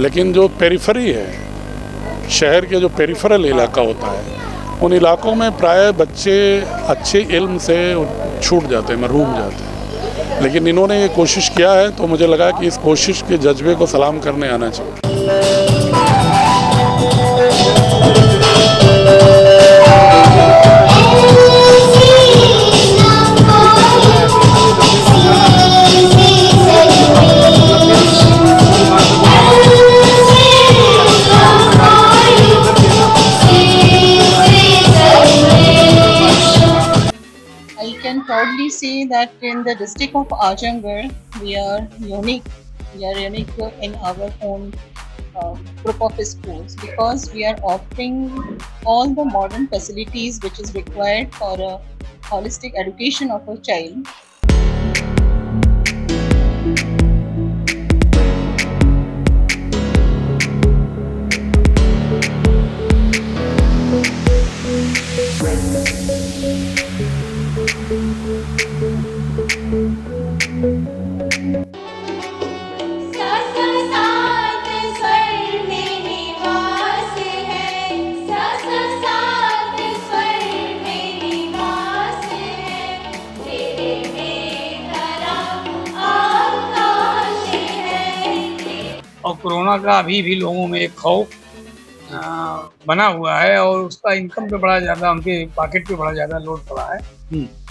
लेकिन जो पेरिफेरी है, शहर के जो पेरिफेरल इलाका होता है, उन इलाकों में प्राय बच्चे अच्छे इल्म से छूट जाते हैं, महरूम जाते हैं। लेकिन इन्होंने ये कोशिश किया है, तो मुझे लगा कि इस कोशिश के जज्बे को सलाम करने आना चाहिए। I can proudly say that in the district of Ajamgarh, we are unique. We are unique in our own group of schools because we are offering all the modern facilities which is required for a holistic education of a child. और corona का अभी भी लोगों में एक खौफ बना हुआ है और उसका इनकम पे बड़ा ज़्यादा, उनके पॉकेट पे बड़ा ज़्यादा लोड पड़ा है।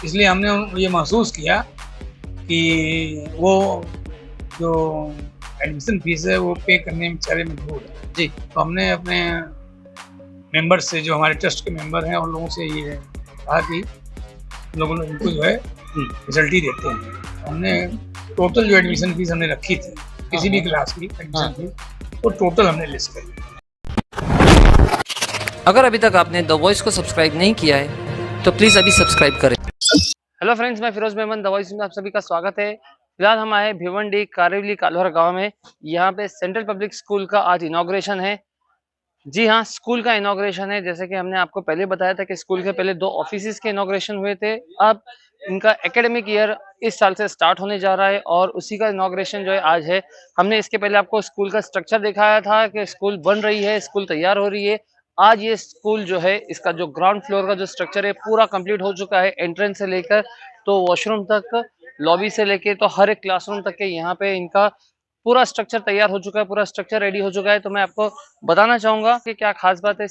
इसलिए हमने ये महसूस किया कि वो जो एडमिशन फीस है वो पे करने में बेचारे मजबूर है जी। तो हमने अपने मेंबर से, जो हमारे ट्रस्ट के मेंबर हैं, उन लोगों से ये कहा कि लोगों ने उनको जो है फैसिलिटी देते हैं। हमने टोटल जो एडमिशन फीस हमने रखी थी किसी भी क्लास की एडमिशन फीस, वो टोटल हमने लिस्ट करी। अगर अभी तक आपने द वॉइस को सब्सक्राइब नहीं किया है तो प्लीज़ अभी सब्सक्राइब करें। हेलो फ्रेंड्स, मैं फिरोज मेमन, द वॉइस में आप सभी का स्वागत है। फिलहाल हम आए भिवंडी कारेवली काल्हर गांव में। यहाँ पे सेंट्रल पब्लिक स्कूल का आज इनॉग्रेशन है। जी हाँ, स्कूल का इनॉग्रेशन है। जैसे कि हमने आपको पहले बताया था कि स्कूल के पहले 2 ऑफिसेज के इनॉग्रेशन हुए थे। अब इनका एकेडमिक ईयर इस साल से स्टार्ट होने जा रहा है और उसी का इनॉग्रेशन जो है आज है। हमने इसके पहले आपको स्कूल का स्ट्रक्चर दिखाया था कि स्कूल बन रही है, स्कूल तैयार हो रही है। आज ये स्कूल जो है, इसका जो ग्राउंड फ्लोर का जो स्ट्रक्चर है पूरा कंप्लीट हो चुका है। एंट्रेंस से लेकर तो वॉशरूम तक, लॉबी से लेके तो हर एक क्लासरूम तक के यहाँ पे इनका पूरा स्ट्रक्चर तैयार हो चुका है, पूरा स्ट्रक्चर रेडी हो चुका है। तो मैं आपको बताना चाहूँगा कि क्या खास बात है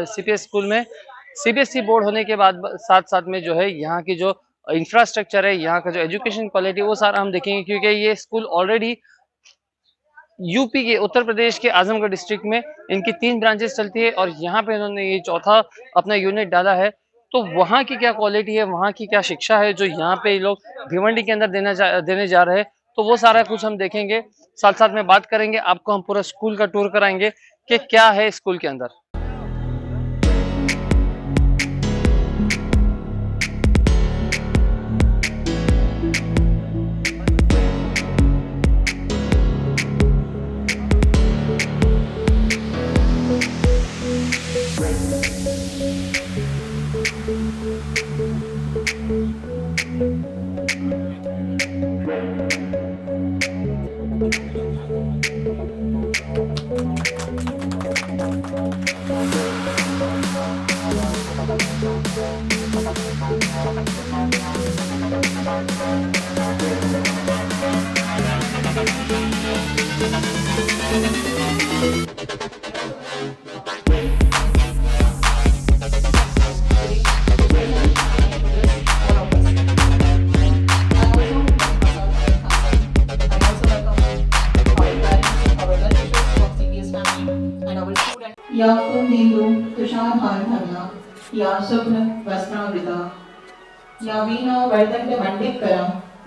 सीपीएस स्कूल में। सीबीएसई बोर्ड होने के बाद साथ साथ में जो है यहाँ की जो इंफ्रास्ट्रक्चर है, यहाँ का जो एजुकेशन क्वालिटी, वो सारा हम देखेंगे, क्योंकि ये स्कूल ऑलरेडी यूपी के, उत्तर प्रदेश के आजमगढ़ डिस्ट्रिक्ट में इनकी 3 ब्रांचेस चलती है और यहाँ पे इन्होंने ये चौथा अपना यूनिट डाला है। तो वहाँ की क्या क्वालिटी है, वहाँ की क्या शिक्षा है जो यहाँ पे ये लोग भिवंडी के अंदर देने जा रहे हैं, तो वो सारा कुछ हम देखेंगे। साथ साथ में बात करेंगे, आपको हम पूरा स्कूल का टूर कराएंगे कि क्या है स्कूल के अंदर। या कुंदेन्दु तुषारहार धरला, या शुभ्र वस्त्रावृता, या वीणा वर्धन्त मंडितकरा,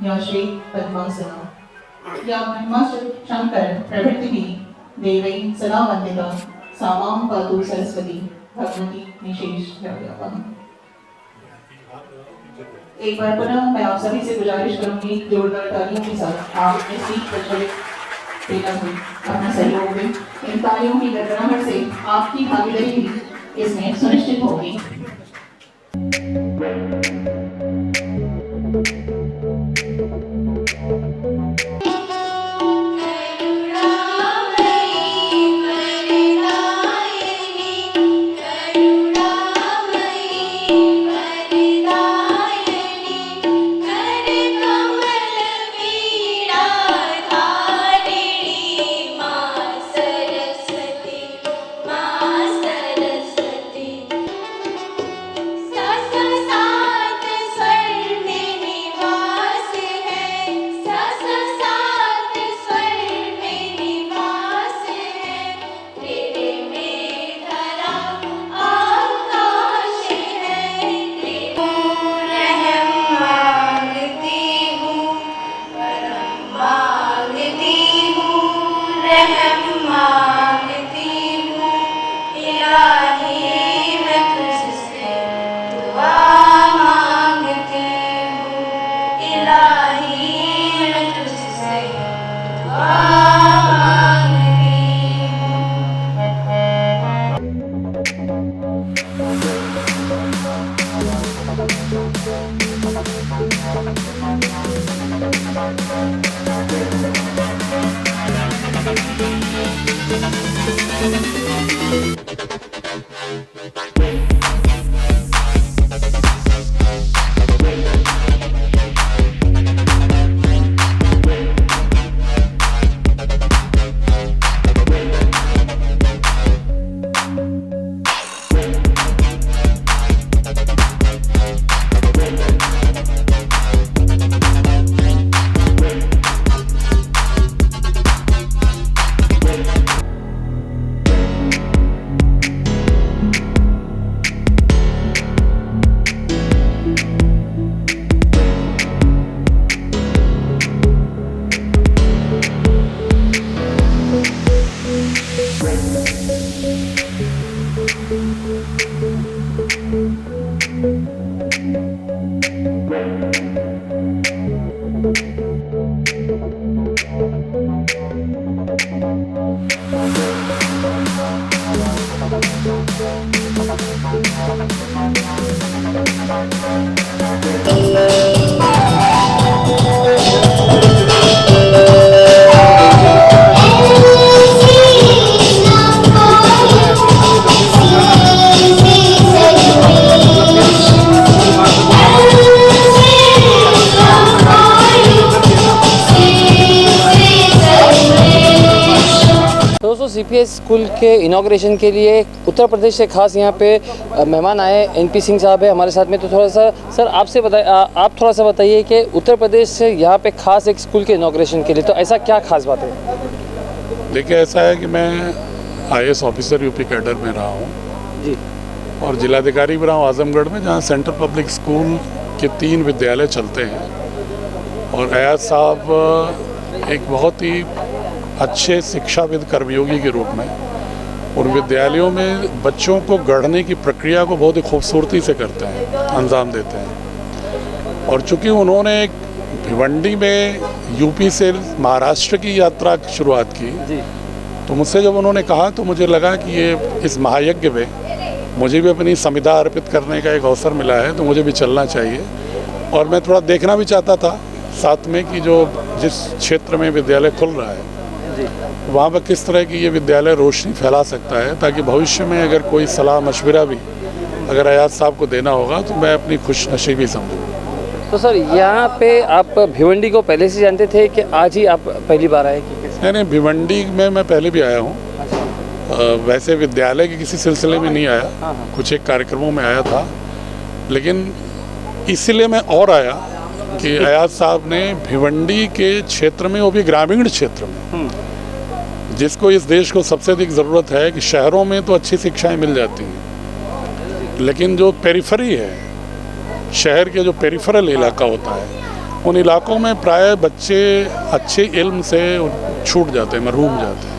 या श्री पद्मासना, या ब्रह्मास्त्र शंकर प्रभृति देवै सदा वंदिता, सामां पातु सरस्वती भगवती निशेष द्रव्यवहम्। एक बार पुनः मैं आप सभी से गुजारिश करूंगी, जोरदार तालियों के साथ आप इस सीट पर देना हुई अपना सहयोग दें। इन तालियों की गड़गड़ाहट से आपकी भागीदारी भी इसमें सुनिश्चित होगी। तो दोस्तों सीपीएस स्कूल के इनॉग्रेशन के लिए उत्तर प्रदेश से खास यहाँ पे मेहमान आए। एनपी सिंह साहब है हमारे साथ में। तो थोड़ा सा सर आपसे आप थोड़ा सा बताइए कि उत्तर प्रदेश से यहाँ पे खास एक स्कूल के इनॉग्रेशन के लिए तो ऐसा क्या खास बात है? देखिए, ऐसा है कि मैं आईएएस ऑफिसर यूपी कैडर में रहा हूँ जी। और जिलाधिकारी भी रहा हूँ आजमगढ़ में, जहाँ सेंट्रल पब्लिक स्कूल के 3 विद्यालय चलते हैं। और अयाज साहब एक बहुत ही अच्छे शिक्षाविद कर्मयोगी के रूप में उन विद्यालयों में बच्चों को गढ़ने की प्रक्रिया को बहुत ही खूबसूरती से करते हैं, अंजाम देते हैं। और चूँकि उन्होंने एक भिवंडी में यूपी से महाराष्ट्र की यात्रा की शुरुआत की जी। तो मुझसे जब उन्होंने कहा तो मुझे लगा कि ये इस महायज्ञ में मुझे भी अपनी संविदा अर्पित करने का एक अवसर मिला है, तो मुझे भी चलना चाहिए। और मैं थोड़ा देखना भी चाहता था साथ में कि जो जिस क्षेत्र में विद्यालय खुल रहा है वहाँ पर किस तरह की ये विद्यालय रोशनी फैला सकता है, ताकि भविष्य में अगर कोई सलाह मशवरा भी अगर अयाज साहब को देना होगा तो मैं अपनी खुशनसीबी समझूँ। तो सर यहाँ पे आप भिवंडी को पहले से जानते थे कि आज ही आप पहली बार आए कि नहीं, भिवंडी में मैं पहले भी आया हूँ। वैसे विद्यालय के किसी सिलसिले में नहीं आया, कुछ एक कार्यक्रमों में आया था, लेकिन इसलिए मैं और आया कि अयाज साहब ने भिवंडी के क्षेत्र में, वो भी ग्रामीण क्षेत्र में, जिसको इस देश को सबसे अधिक ज़रूरत है कि शहरों में तो अच्छी शिक्षाएं मिल जाती हैं, लेकिन जो पेरिफेरी है, शहर के जो पेरिफेरल इलाका होता है, उन इलाकों में प्राय बच्चे अच्छे इल्म से छूट जाते हैं, महरूम जाते हैं।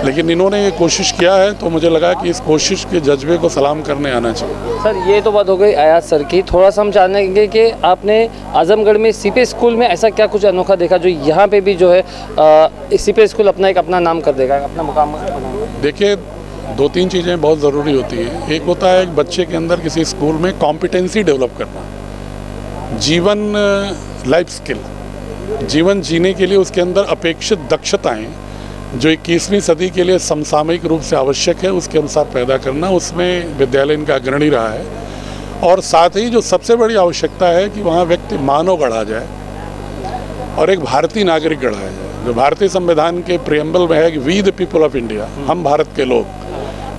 लेकिन इन्होंने ये कोशिश किया है तो मुझे लगा कि इस कोशिश के जज्बे को सलाम करने आना चाहिए। सर ये तो बात हो गई अयाज सर की। थोड़ा सा हम जानेंगे कि आपने आजमगढ़ में सीपीएस स्कूल में ऐसा क्या कुछ अनोखा देखा जो यहाँ पे भी जो है सीपीएस स्कूल अपना नाम कर देगा, अपना मुकाम बनाएगा? देखिए, 2-3 चीज़ें बहुत ज़रूरी होती हैं। एक होता है एक बच्चे के अंदर किसी स्कूल में कॉम्पिटेंसी डेवलप करना, जीवन लाइफ स्किल, जीवन जीने के लिए उसके अंदर अपेक्षित दक्षताएं जो 21वीं सदी के लिए समसामयिक रूप से आवश्यक है उसके अनुसार पैदा करना, उसमें विद्यालय इनका अग्रणी रहा है। और साथ ही जो सबसे बड़ी आवश्यकता है कि वहाँ व्यक्ति मानव गढ़ा जाए और एक भारतीय नागरिक गढ़ाया जाए, जो भारतीय संविधान के प्रियम्बल में है कि we the people of India, हम भारत के लोग।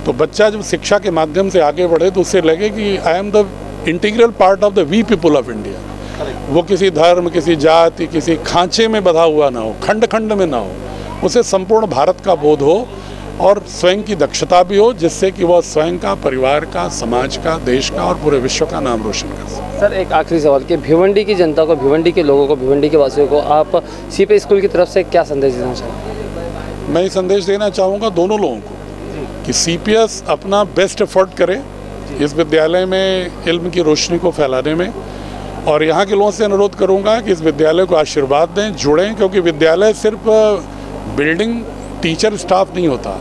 तो बच्चा जब शिक्षा के माध्यम से आगे बढ़े तो उससे लगे कि I am the integral part of the we people of India. वो किसी धर्म, किसी जाति, किसी खांचे में बधा हुआ ना हो, खंड खंड में ना हो, उसे संपूर्ण भारत का बोध हो और स्वयं की दक्षता भी हो, जिससे कि वह स्वयं का, परिवार का, समाज का, देश का और पूरे विश्व का नाम रोशन कर सके। सर एक आखिरी सवाल कि भिवंडी की जनता को, भिवंडी के लोगों को, भिवंडी के वासियों को आप सीपीएस स्कूल की तरफ से क्या संदेश देना चाहेंगे? मैं ये संदेश देना चाहूँगा दोनों लोगों को कि सीपीएस अपना बेस्ट एफर्ट करे इस विद्यालय में इल्म की रोशनी को फैलाने में, और यहाँ के लोगों से अनुरोध करूँगा कि इस विद्यालय को आशीर्वाद दें, जुड़ें, क्योंकि विद्यालय सिर्फ बिल्डिंग, टीचर, स्टाफ नहीं होता।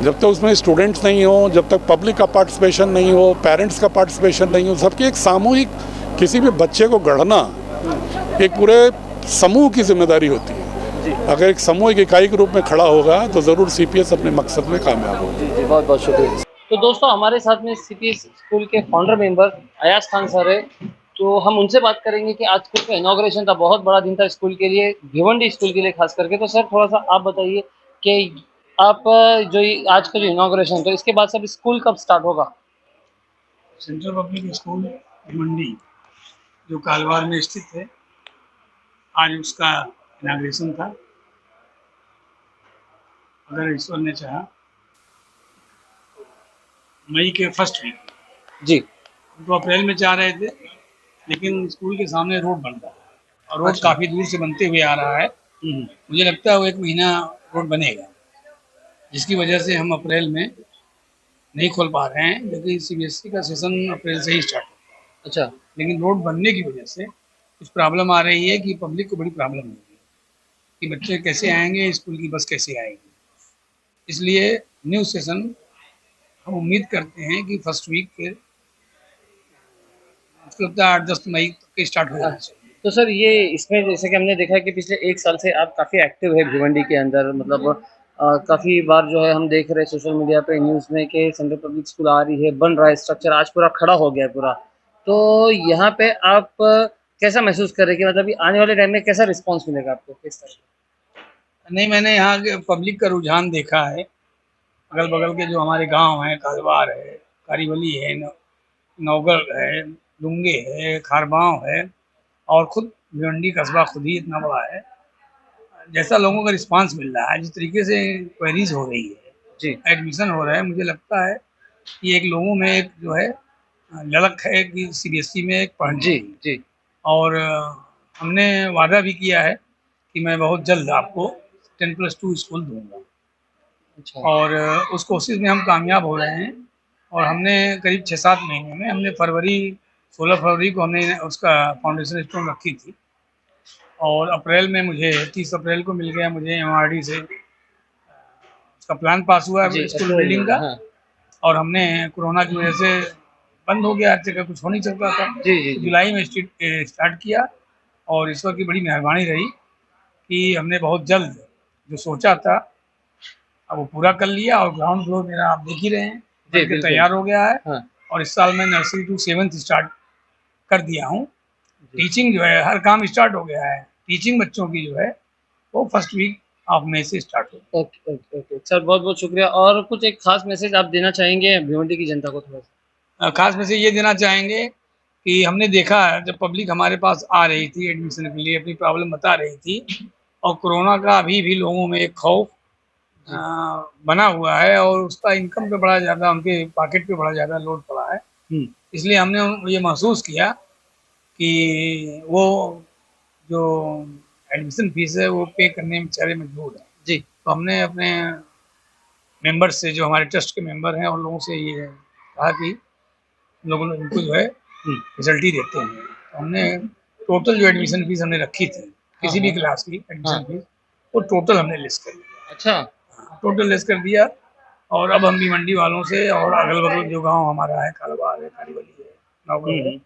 जब तक उसमें स्टूडेंट्स नहीं हो, जब तक पब्लिक का पार्टिसिपेशन नहीं हो, पेरेंट्स का पार्टिसिपेशन नहीं हो, सबकी एक सामूहिक, किसी भी बच्चे को गढ़ना एक पूरे समूह की जिम्मेदारी होती है। अगर एक समूह एक इकाई के रूप में खड़ा होगा तो ज़रूर सीपीएस अपने मकसद में कामयाब होगा। जी बहुत बहुत शुक्रिया। तो दोस्तों हमारे साथ में सीपीएस स्कूल के founder member Ayaz Khan sir है, तो हम उनसे बात करेंगे कि आज स्कूल का इनॉग्रेशन था, बहुत बड़ा दिन था स्कूल के लिए, भिवंडी स्कूल के लिए खास करके। तो सर थोड़ा सा आप बताइए कि आप जो आज का जो इनॉग्रेशन तो इसके बाद सब स्कूल कब स्टार्ट होगा? सेंट्रल पब्लिक स्कूल भिवंडी जो कालवार में स्थित है, आज उसका इनॉग्रेशन था। अगर ईश्वर ने चाहा मई के फर्स्ट वीक जी, तो अप्रैल में चाह रहे थे, लेकिन स्कूल के सामने रोड बन रहा है और रोड काफ़ी दूर से बनते हुए आ रहा है। मुझे लगता है वो 1 महीना रोड बनेगा, जिसकी वजह से हम अप्रैल में नहीं खोल पा रहे हैं, क्योंकि सीबीएसई का सेशन अप्रैल से ही स्टार्ट होगा। अच्छा, लेकिन रोड बनने की वजह से कुछ प्रॉब्लम आ रही है कि पब्लिक को बड़ी प्रॉब्लम हो रही है कि बच्चे कैसे आएंगे, स्कूल की बस कैसे आएगी। इसलिए न्यू सेशन हम उम्मीद करते हैं कि फर्स्ट वीक के मुझको लगता है 8-10 मई तक स्टार्ट हो जाना चाहिए। तो सर ये इसमें जैसे कि हमने देखा है कि पिछले 1 साल से आप काफ़ी एक्टिव है भिवंडी के अंदर, मतलब काफ़ी बार जो है हम देख रहे हैं सोशल मीडिया पे न्यूज़ में कि सेंट्रल पब्लिक स्कूल आ रही है, बन रहा है स्ट्रक्चर, आज पूरा खड़ा हो गया है पूरा। तो यहाँ पे आप कैसा महसूस कर रहे हैं कि मतलब कि आने वाले टाइम में कैसा रिस्पॉन्स मिलेगा आपको, किस तरह का? नहीं, मैंने यहाँ के पब्लिक का रुझान देखा है। अगल बगल के जो हमारे गांव हैं, कालवार है, कारीवली है, नौगढ़ है, डूंगे है, खारबांव है, और खुद भिवंडी कस्बा खुद ही इतना बड़ा है। जैसा लोगों का रिस्पांस मिल रहा है, जिस तरीके से क्वेरीज हो रही है, जी, एडमिशन हो रहा है, मुझे लगता है कि एक लोगों में एक जो है ललक है कि सीबीएसई में एक पढ़ने जी, की। जी। और हमने वादा भी किया है कि मैं बहुत जल्द आपको 10+2 स्कूल दूंगा, अच्छा, और उस कोशिश में हम कामयाब हो रहे हैं। और हमने करीब 6-7 महीने में हमने 16 फरवरी को हमने उसका फाउंडेशन स्टोन रखी थी, और अप्रैल में मुझे 30 अप्रैल को मिल गया मुझे एमआरडी से उसका प्लान पास हुआ जी, है स्कूल अप्रूवल बिल्डिंग मिल का। गया, हाँ। और हमने कोरोना की वजह से बंद हो गया, हर जगह कुछ हो नहीं सकता था, जी, जी, तो जी। जुलाई में स्टार्ट किया। और ईश्वर की बड़ी मेहरबानी रही कि हमने बहुत जल्द जो सोचा था अब वो पूरा कर लिया, और ग्राउंड फ्लोर मेरा आप देख ही रहे हैं जी, बन के बिल्कुल। तैयार हो गया है। हाँ, और इस साल मैं नर्सरी टू 7th स्टार्ट कर दिया हूँ। जी। टीचिंग जो है हर काम स्टार्ट हो गया है, टीचिंग बच्चों की जो है वो फर्स्ट वीक ऑफ मई से स्टार्ट होगी। Okay, okay, okay. सर बहुत-बहुत शुक्रिया, और कुछ एक ख़ास मैसेज आप देना चाहेंगे भिवंडी की जनता को थोड़ा-सा? खास में से ये देना चाहेंगे कि हमने देखा जब पब्लिक हमारे पास आ रही थी एडमिशन के लिए, अपनी प्रॉब्लम बता रही थी, और कोरोना का अभी भी लोगों में एक खौफ जी। बना हुआ है, और उसका इनकम पे बड़ा ज़्यादा, उनके पॉकेट पे बड़ा ज़्यादा लोड पड़ा है। हुँ। इसलिए हमने ये महसूस किया कि वो जो एडमिशन फीस है वो पे करने में बेचारे मजबूर हैं। जी। तो हमने अपने मेंबर्स से, जो हमारे ट्रस्ट के मेंबर हैं, उन लोगों से ये कहा कि लोगों ने उनको जो है हुँ। फैसिलिटी देते हैं। तो हमने टोटल जो एडमिशन फीस हमने रखी थी हाँ, किसी भी हाँ। क्लास की हाँ। एडमिशन फीस, वो टोटल हमने लिस्ट कर लिया। अच्छा। हाँ, टोटल लेस कर दिया। और अब हम भिवंडी वालों से और अगल-बगल जो गाँव हमारा है, कालाबाग है, कारीवली है, हुँ, नौगढ़ है, हुँ।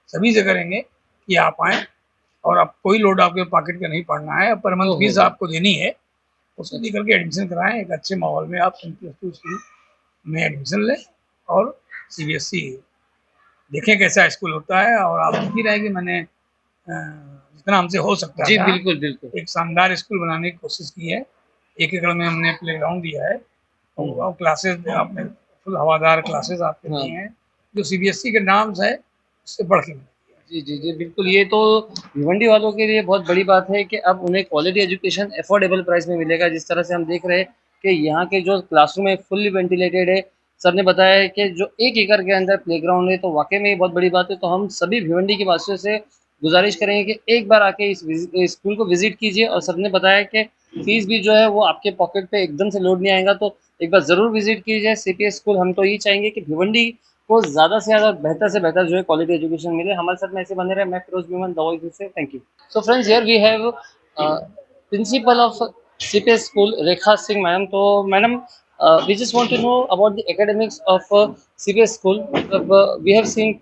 सभी से करेंगे कि आप आएँ, और अब कोई लोड आपके पॉकेट का नहीं पड़ना है। अब पर मंथ ओह हो, फीस हो! आपको देनी है, उसको अच्छा। देकर के एडमिशन कराएँ। एक अच्छे माहौल में आप 10+2 स्कूल में एडमिशन लें, और सीबीएसई देखें कैसा स्कूल होता है। और आप देख ही रहे हैं कि मैंने जितना हमसे हो सकता जी, था बिल्कुल, बिल्कुल। एक शानदार स्कूल बनाने की कोशिश की है। 1 एकड़ में हमने प्लेग्राउंड दिया है, हुँ, और क्लासेस आपने फुल हवादार क्लासेस आपके हाँ। दिए हैं, जो सीबीएसई के नाम से है उससे बढ़ के मिलती है। जी, जी, जी, बिल्कुल, ये तो भिवंडी वालों के लिए बहुत बड़ी बात है कि अब उन्हें क्वालिटी एजुकेशन अफोर्डेबल प्राइस में मिलेगा। जिस तरह से हम देख रहे हैं कि यहाँ के जो क्लासरूम है फुल्ली वेंटिलेटेड है। सर ने बताया है कि जो 1 एकड़ के अंदर प्लेग्राउंड है, तो वाक़ई में ये बहुत बड़ी बात है। तो हम सभी भिवंडी के वासियों से गुज़ारिश करेंगे कि एक बार आके इस स्कूल को विज़िट कीजिए, और सर ने बताया कि फ़ीस भी जो है वो आपके पॉकेट पे एकदम से लोड नहीं आएगा, तो एक बार ज़रूर विज़िट कीजिए सीपीएस स्कूल। हम तो यही चाहेंगे कि भिवंडी को ज़्यादा से बेहतर जो है क्वालिटी एजुकेशन मिले। हमारे साथ में ऐसे बने रहे। मैं फिरोज बीमन दवाई से thank you. So friends, here we have principal of CPS school Rekha Singh madam. तो madam, we just want to know about the academics of CBS school. We have seen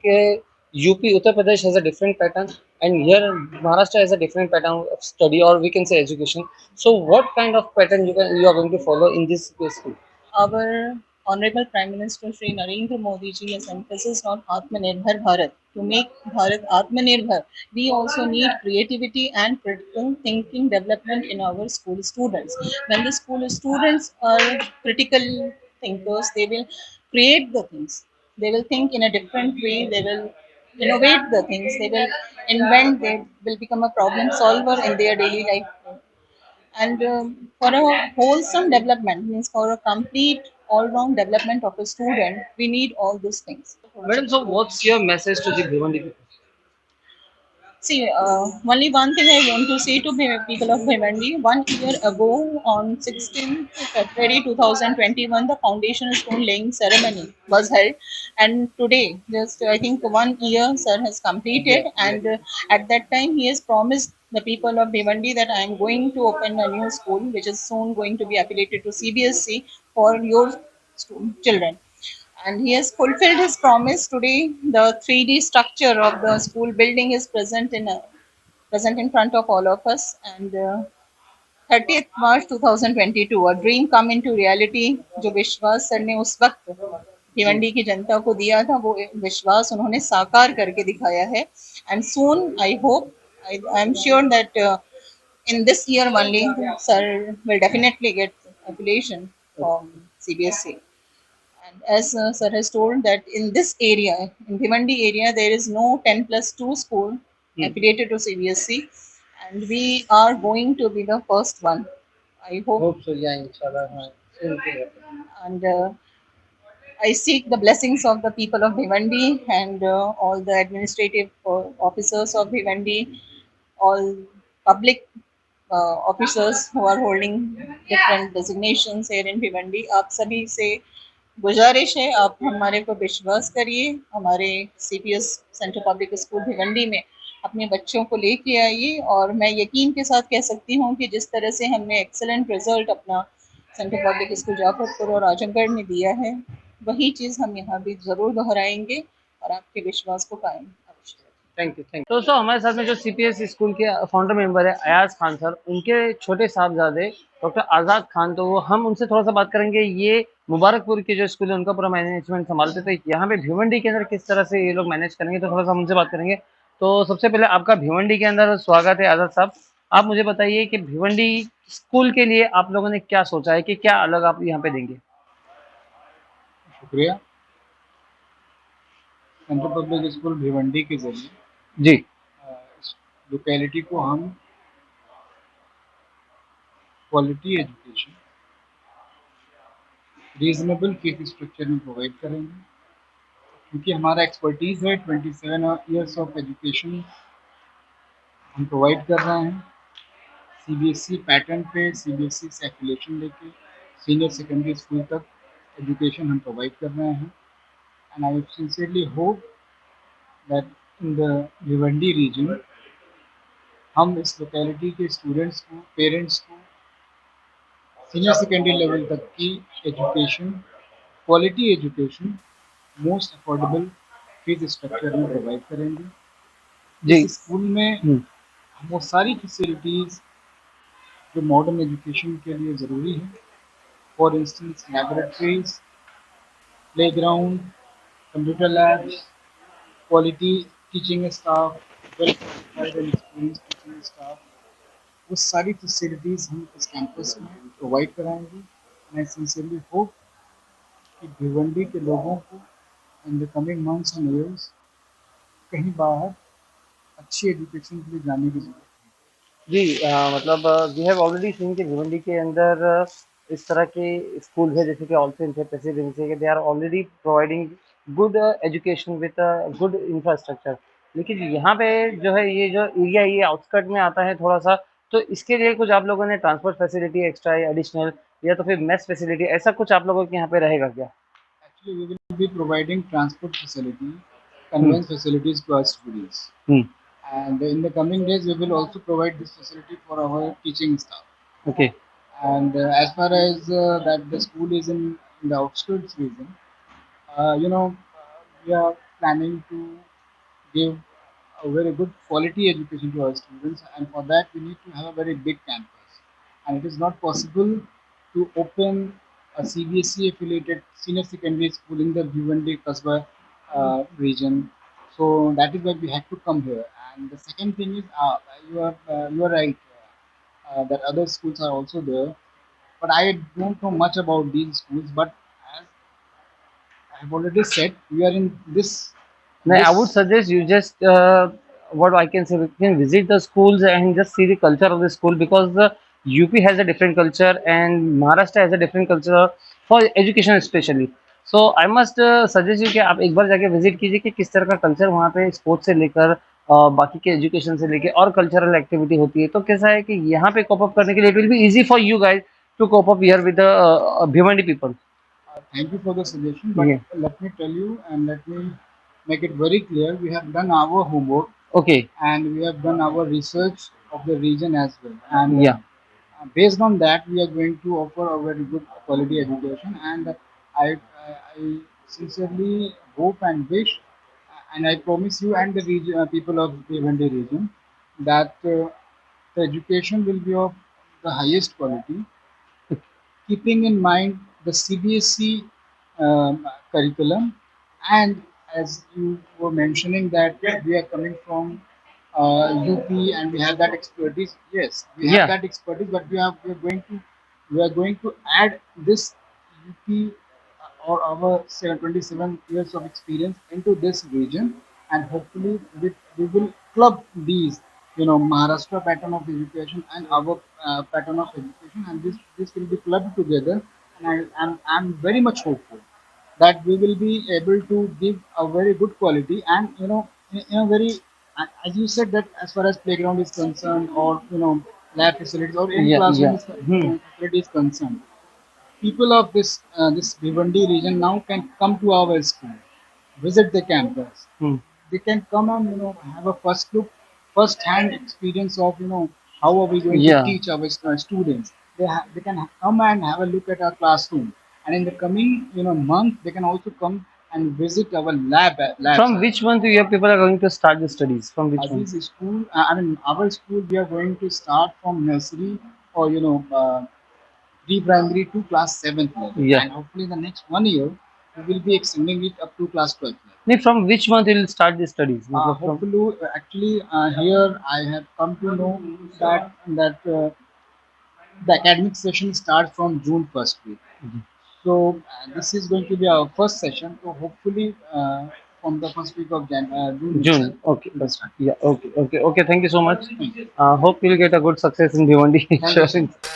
UP Uttar Pradesh has a different pattern, and here Maharashtra has a different pattern of study, or we can say education. So, what kind of pattern you are going to follow in this CBS school? Our Honorable Prime Minister Shri Narendra Modi ji has emphasized on Atmanirbhar Bharat. To make Bharat Atmanirbhar, we also need creativity and critical thinking development in our school students. When the school students are critical thinkers, they will create the things. They will think in a different way. They will innovate the things. They will invent. They will become a problem solver in their daily life. And for a wholesome development, means for a complete all-round development of a student, we need all these things. Madam, so what's your message to the Bhiwandi people? See, only one thing I want to say to people of Bhiwandi. 1 year ago, on 16th February 2021, the foundation stone laying ceremony was held, and today, just I think 1 year, sir has completed, and at that time, he has promised the people of Bhiwandi that I am going to open a new school, which is soon going to be affiliated to CBSC for your children, and he has fulfilled his promise. Today, the 3D structure of the school building is present in front of all of us. And 30th March 2022, a dream come into reality. जो विश्वास sir ने उस वक्त भिवंडी की जनता को दिया था, वो विश्वास उन्होंने साकार करके दिखाया है. And soon, I hope, I am sure that in this year only, sir will definitely get affiliation from CBSC. And as sir has told that in this area, in Bhimandi area, there is no 10+2 school affiliated to CBSC, and we are going to be the first one. I hope so, yeah, inshallah. हाँ, soon to get. and I seek the blessings of the people of Bhimandi and all the administrative officers of Bhimandi, all public officers who are holding different designations here in Bhiwandi. आप सभी से गुजारिश है, आप हमारे को विश्वास करिए, हमारे CPS central public school Bhiwandi में अपने बच्चों को लेके आइए. और मैं यकीन के साथ कह सकती हूँ कि जिस तरह से हमने एक्सेलेंट रिजल्ट अपना सेंट्रल पब्लिक स्कूल जाफरपुर और आजमगढ़ में दिया है, वही चीज़ हम यहाँ भी ज़रूर दोहराएंगे और आपके विश्वास को कायम अवश्य रखेंगे. Thank you, thank you. दोस्तों, हमारे साथ में जो CPS स्कूल के फाउंडर मेंबर है अयाज खान सर, उनके छोटे साहबजादे डॉक्टर आज़ाद खान, तो वो हम उनसे थोड़ा सा बात करेंगे. ये मुबारकपुर के जो स्कूल है उनका पूरा मैनेजमेंट संभालते, तो यहाँ पे भिवंडी के अंदर किस तरह से ये लोग मैनेज करेंगे, तो थोड़ा सा हम उनसे बात करेंगे. तो सबसे पहले आपका भिवंडी के अंदर स्वागत है आज़ाद साहब. आप मुझे बताइए कि भिवंडी स्कूल के लिए आप लोगों ने क्या सोचा है कि क्या अलग आप यहाँ पे देंगे. शुक्रिया. सेंट्रल पब्लिक स्कूल भिवंडी के जरिए जी. इस लोकेलिटी को हम quality education reasonable fees structure में प्रोवाइड करेंगे, क्योंकि हमारा एक्सपर्टीज़ है. 27 ईयर्स ऑफ एजुकेशन हम प्रोवाइड कर रहे हैं. CBSC पैटर्न पे CBSC से एफिलिएशन लेके सीनियर सेकेंडरी स्कूल तक एजुकेशन हम प्रोवाइड कर रहे हैं. And I sincerely hope that in the Bhiwandi region हम इस लोकेलिटी के स्टूडेंट्स को, पेरेंट्स को सीनियर सेकेंडरी लेवल तक की education, quality education most affordable fees structure में प्रोवाइड करेंगे. जी. इस स्कूल में हम वो सारी फैसिलिटीज़ जो मॉडर्न एजुकेशन के लिए ज़रूरी है, for instance laboratories, playground, computer labs, quality teaching staff, well qualified and experience teaching staff, वो सारी फैसिलिटीज़ हम इस कैंपस में प्रोवाइड कराएंगे. एंड आई सिंसियरली होप कि भिवंडी के लोगों को in the coming months and years कहीं बाहर अच्छी एजुकेशन के लिए जाने की जरूरत है. जी. मतलब वी हैव ऑलरेडी सीन कि भिवंडी के अंदर इस तरह के स्कूल है जैसे कि ऑल्फिन है, प्रेसिडेंसी के, they are already providing good education with good infrastructure. लेकिन यहाँ पे जो है ये जो एरिया ये आउटस्कर्ट में आता है थोड़ा सा, तो इसके लिए कुछ आप लोगों ने ट्रांसपोर्ट फैसिलिटी एक्स्ट्रा या एडिशनल या तो फिर मेस फैसिलिटी ऐसा कुछ आप लोगों के यहाँ पे रहेगा क्या? Actually, we will be providing transport facility, conveyance facilities to our students. And in the coming days, we will also provide this facility for our teaching staff. Okay. And as far as that the school is in the outskirts region, we are planning to give a very good quality education to our students, and for that we need to have a very big campus. And it is not possible to open a CBSE affiliated senior secondary school in the Bhiwandi Kasba region. So that is why we had to come here. And the second thing is, you are right that other schools are also there, but I don't know much about these schools. But as I have already said, we are in this. No, I would suggest you just what I can say, we can visit the schools and just see the culture of the school, because the UP has a different culture and Maharashtra has a different culture for education especially. So I must suggest you कि आप एक बार जाके visit कीजिए कि किस तरह का culture वहाँ पे स्पोर्ट्स से लेकर बाकी के एजुकेशन से लेके और कल्चरल एक्टिविटी होती है, तो कैसा है कि यहाँ पे कोप अप करने के लिए it will be easy for you guys to cope up here with the Bhiwandi people. Thank you for the suggestion, but Yeah. let me tell you and let me make it very clear. We have done our homework Okay. and we have done our research of the region as well. And Yeah. based on that, we are going to offer a very good quality education. And I sincerely hope and wish, and I promise you and the region, people of the Bhiwandi region, that the education will be of the highest quality, keeping in mind the CBSE curriculum, and as you were mentioning that we are coming from UP and we have that expertise. Yes, we have Yeah. that expertise, but we are going to add this UP or our 27 years of experience into this region, and hopefully we will club these, Maharashtra pattern of education and our pattern of education, and this will be clubbed together. And I'm very much hopeful that we will be able to give a very good quality, and in a very, as you said, that as far as playground is concerned, or lab facilities, or any Yeah. classroom Yeah. Hmm. facility is concerned, people of this Bhiwandi region now can come to our school, visit the campus. Hmm. They can come and have a first hand experience of how are we going to Yeah. teach our students. They can come and have a look at our classroom, and in the coming month they can also come and visit our labs. From which month your people are going to start the studies? From which month? Aziz school, I mean our school, we are going to start from nursery, or pre-primary to class 7th level, Yeah. and hopefully in the next 1 year we will be extending it up to class 12th level. नहीं, from which month you will start the studies? मतलब from Hopefully, actually, here I have come to know that the academic session starts from June first week. So this is going to be our first session. So hopefully, from the first week of June June. itself, Okay. we will Okay. start. Yeah. Okay. Okay. Okay. Thank you so much. Thank you. Hope you'll get a good success in Bhiwandi. Thank you so Sure. much.